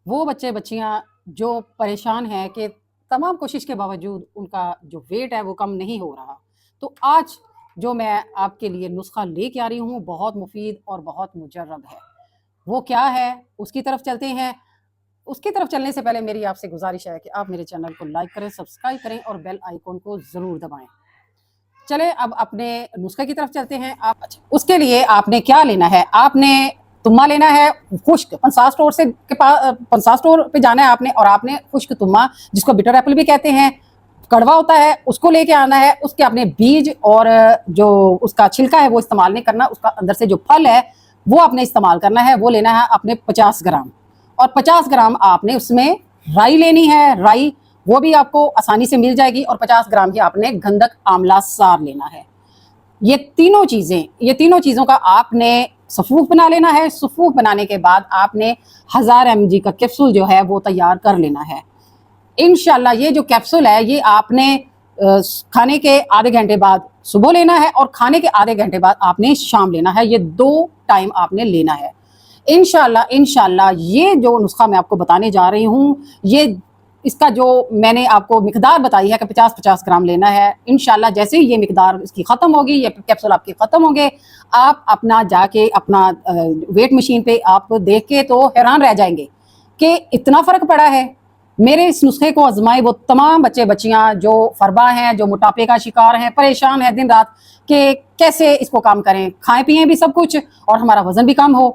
वो बच्चे बच्चियां जो परेशान हैं कि तमाम कोशिश के बावजूद उनका जो वेट है वो कम नहीं हो रहा, तो आज जो मैं आपके लिए नुस्खा लेके आ रही हूँ बहुत मुफीद और बहुत मुजर्रब है। वो क्या है उसकी तरफ चलते हैं। उसकी तरफ चलने से पहले मेरी आपसे गुजारिश है कि आप मेरे चैनल को लाइक करें, सब्सक्राइब करें और बेल आइकॉन को ज़रूर दबाएं। चले अब अपने नुस्खे की तरफ चलते हैं। आप उसके लिए आपने क्या लेना है, आपने तुम्मा लेना है खुश्क, पंसार स्टोर से के पास पंसार स्टोर पे जाना है आपने, और आपने खुश्क तुम्मा जिसको बिटर एप्पल भी कहते हैं, कड़वा होता है, उसको लेके आना है। उसके अपने बीज और जो उसका छिलका है वो इस्तेमाल नहीं करना, उसका अंदर से जो फल है वो आपने इस्तेमाल करना है। वो लेना है आपने 50 ग्राम, और 50 ग्राम आपने उसमें राई लेनी है। राई वो भी आपको आसानी से मिल जाएगी, और 50 ग्राम ही आपने गंधक आंवला सार लेना है। ये तीनों चीज़ों का आपने सफूफ बना लेना है। सफूफ बनाने के बाद आपने 1000 mg का कैप्सूल जो है वो तैयार कर लेना है। इंशाल्लाह ये जो कैप्सूल है ये आपने खाने के आधे घंटे बाद सुबह लेना है, और खाने के आधे घंटे बाद आपने शाम लेना है। ये 2 टाइम आपने लेना है। इंशाल्लाह ये जो नुस्खा मैं आपको बताने जा रही हूँ, ये इसका जो मैंने आपको मिकदार बताई है कि 50-50 ग्राम लेना है, इंशाल्लाह जैसे ही ये मिकदार इसकी ख़त्म होगी, ये कैप्सूल आपके ख़त्म होंगे, आप अपना जाके अपना वेट मशीन पे आप देख के तो हैरान रह जाएंगे कि इतना फ़र्क पड़ा है। मेरे इस नुस्खे को आजमाए वो तमाम बच्चे बच्चियां जो फरबा हैं, जो मोटापे का शिकार हैं, परेशान हैं दिन रात कि कैसे इसको काम करें, खाएं पिएं भी सब कुछ और हमारा वजन भी कम हो।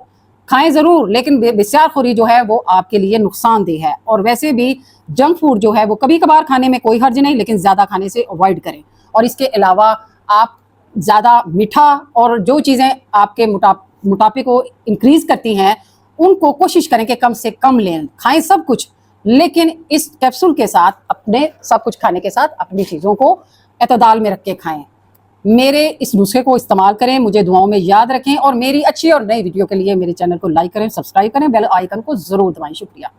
खाएं ज़रूर, लेकिन बेस्यारखोरी जो है वो आपके लिए नुकसानदेह है। और वैसे भी जंक फूड जो है वो कभी कभार खाने में कोई हर्ज नहीं, लेकिन ज़्यादा खाने से अवॉइड करें। और इसके अलावा आप ज़्यादा मीठा और जो चीज़ें आपके मोटापे को इंक्रीज़ करती हैं उनको कोशिश करें कि कम से कम लें। खाएं सब कुछ, लेकिन इस कैप्सूल के साथ अपने सब कुछ खाने के साथ अपनी चीज़ों को एतदाल में रख के खाएं। मेरे इस नुस्खे को इस्तेमाल करें, मुझे दुआओं में याद रखें, और मेरी अच्छी और नई वीडियो के लिए मेरे चैनल को लाइक करें, सब्सक्राइब करें, बेल आइकन को ज़रूर दबाएं। शुक्रिया।